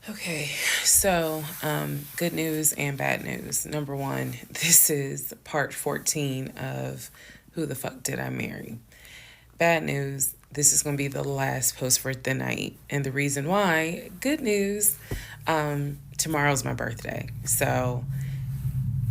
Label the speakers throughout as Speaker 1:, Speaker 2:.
Speaker 1: Okay, so good news and bad news. Number one, this is part 14 of Who the Fuck Did I Marry? Bad news, this is going to be the last post for the night. And the reason why, good news, tomorrow's my birthday. So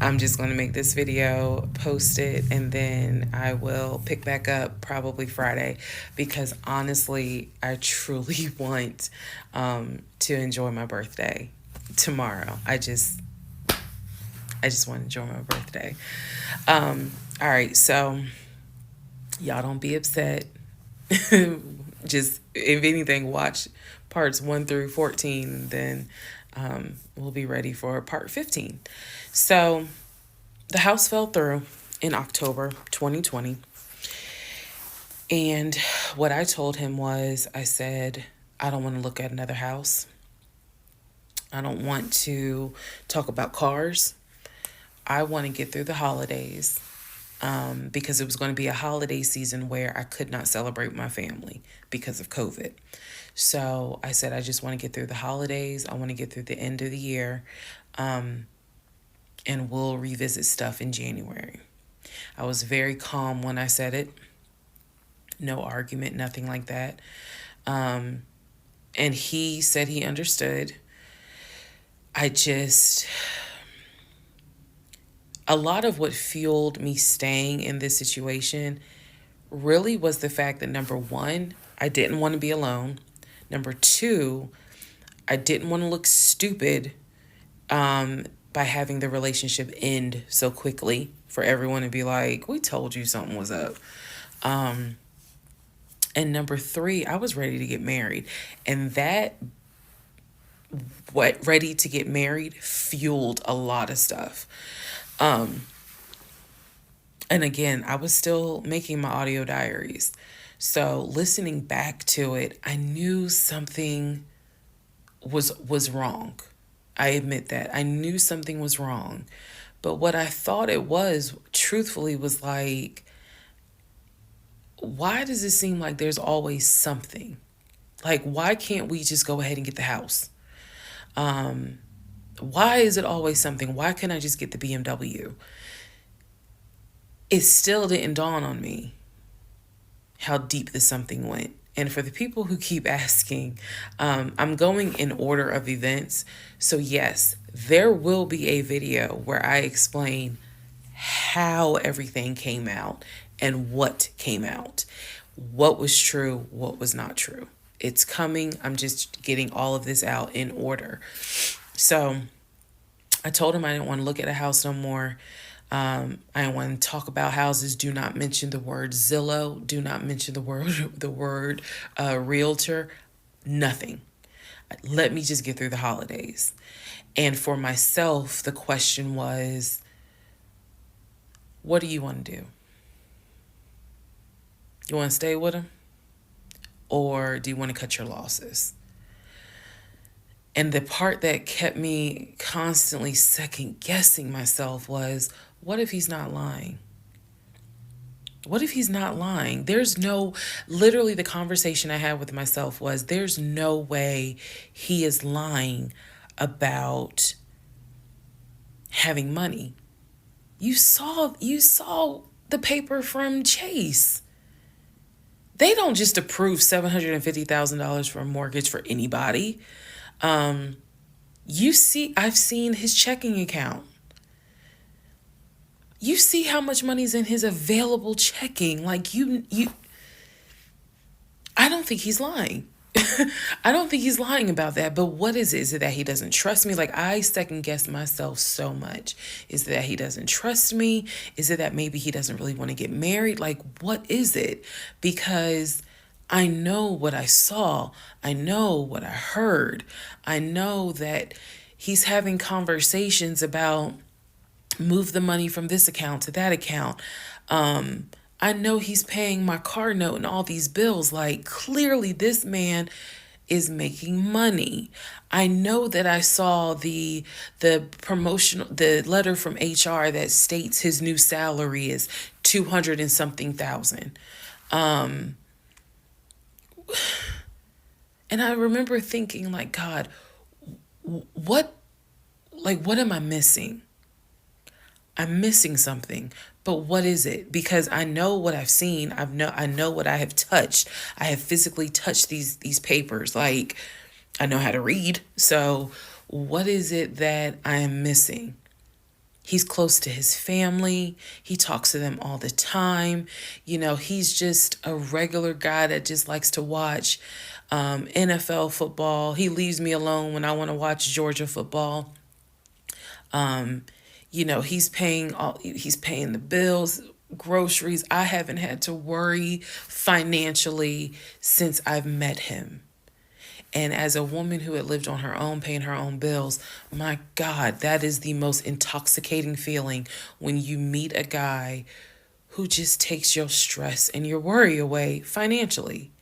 Speaker 1: I'm just going to make this video, post it, and then I will pick back up probably Friday because honestly, I truly want to enjoy my birthday tomorrow. I just want to enjoy my birthday. All right, so y'all don't be upset. Just if anything, watch parts 1 through 14, then we'll be ready for part 15. So the house fell through in October 2020. And what I told him was, I said, I don't want to look at another house. I don't want to talk about cars. I want to get through the holidays because it was going to be a holiday season where I could not celebrate my family because of COVID. So I said, I just want to get through the holidays. I want to get through the end of the year. And we'll revisit stuff in January. I was very calm when I said it. No argument, nothing like that. And he said he understood. A lot of what fueled me staying in this situation really was the fact that number one, I didn't want to be alone. Number two, I didn't want to look stupid by having the relationship end so quickly for everyone to be like, we told you something was up. And number three, I was ready to get married. And that, what ready to get married fueled a lot of stuff. And again, I was still making my audio diaries. So listening back to it, I knew something was wrong. I admit that. I knew something was wrong. But what I thought it was, truthfully, was like, why does it seem like there's always something? Like, why can't we just go ahead and get the house? Why is it always something? Why can't I just get the BMW? It still didn't dawn on me how deep this something went. And for the people who keep asking, I'm going in order of events. So yes, there will be a video where I explain how everything came out and what came out, what was true, what was not true. It's coming. I'm just getting all of this out in order. So I told him I didn't want to look at a house no more. I don't want to talk about houses. Do not mention the word Zillow. Do not mention the word realtor. Nothing. Let me just get through the holidays. And for myself, the question was, what do you want to do? You want to stay with him? Or do you want to cut your losses? And the part that kept me constantly second guessing myself was, what if he's not lying? What if he's not lying? Literally the conversation I had with myself was, there's no way he is lying about having money. You saw the paper from Chase. They don't just approve $750,000 for a mortgage for anybody. I've seen his checking account. You see how much money's in his available checking. Like I don't think he's lying. I don't think he's lying about that. But what is it? Is it that he doesn't trust me? Like, I second guess myself so much. Is it that he doesn't trust me? Is it that maybe he doesn't really want to get married? Like, what is it? Because I know what I saw. I know what I heard. I know that he's having conversations about move the money from this account to that account. I know he's paying my car note and all these bills. Like, clearly this man is making money. I know that I saw the letter from HR that states his new salary is 200 and something thousand. And I remember thinking, like, God, what, like, what am I missing? I'm missing something. But what is it? Because I know what I've seen. I know what I have touched. I have physically touched these papers. Like, I know how to read. So what is it that I am missing? He's close to his family. He talks to them all the time. He's just a regular guy that just likes to watch NFL football. He leaves me alone when I want to watch Georgia football. He's paying the bills, groceries. I haven't had to worry financially since I've met him. And as a woman who had lived on her own, paying her own bills, my God, that is the most intoxicating feeling when you meet a guy who just takes your stress and your worry away financially.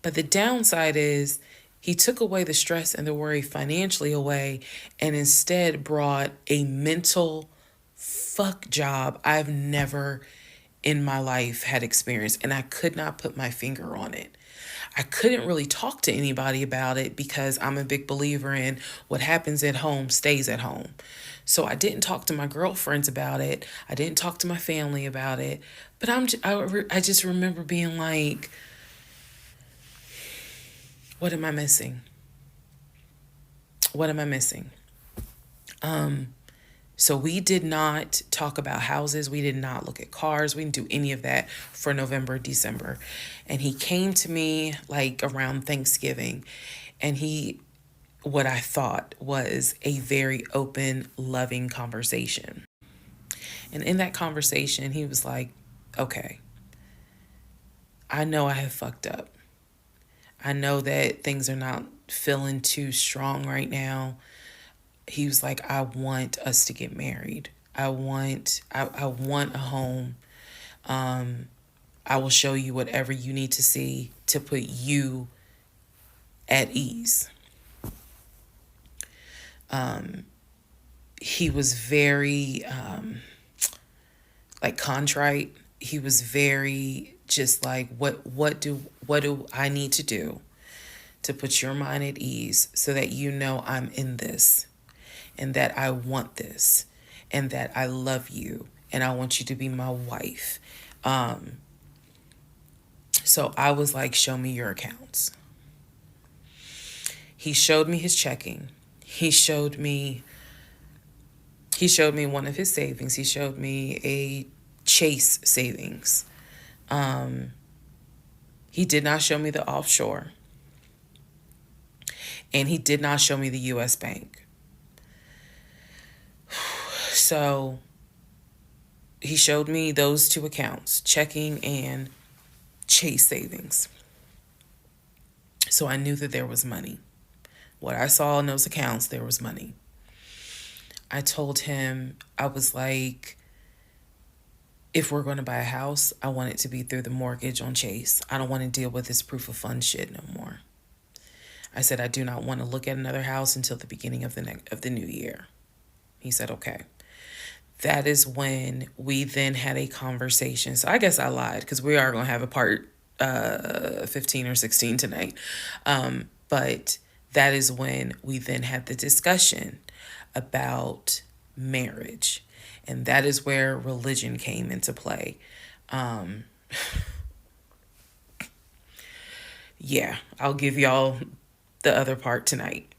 Speaker 1: But the downside is he took away the stress and the worry financially away and instead brought a mental fuck job I've never in my life had experienced. And I could not put my finger on it. I couldn't really talk to anybody about it because I'm a big believer in what happens at home stays at home. So I didn't talk to my girlfriends about it. I didn't talk to my family about it. But I just remember being like, what am I missing? What am I missing? So we did not talk about houses. We did not look at cars. We didn't do any of that for November, December. And he came to me like around Thanksgiving, and what I thought was a very open, loving conversation. And in that conversation, he was like, okay, I know I have fucked up. I know that things are not feeling too strong right now. He was like, I want us to get married. I want a home. I will show you whatever you need to see to put you at ease. He was very like contrite. He was very just like, what do I need to do to put your mind at ease so that you know I'm in this and that I want this and that I love you and I want you to be my wife. So I was like, show me your accounts. He showed me his checking. He showed me one of his savings. He showed me a Chase savings. He did not show me the offshore. And he did not show me the U.S. Bank. So he showed me those two accounts, checking and Chase savings. So I knew that there was money. What I saw in those accounts, there was money. I told him, I was like, if we're going to buy a house, I want it to be through the mortgage on Chase. I don't want to deal with this proof of funds shit no more. I said, I do not want to look at another house until the beginning of the new year. He said, okay. That is when we then had a conversation. So I guess I lied because we are going to have a part 15 or 16 tonight. But that is when we then had the discussion about marriage. And that is where religion came into play. Yeah, I'll give y'all the other part tonight.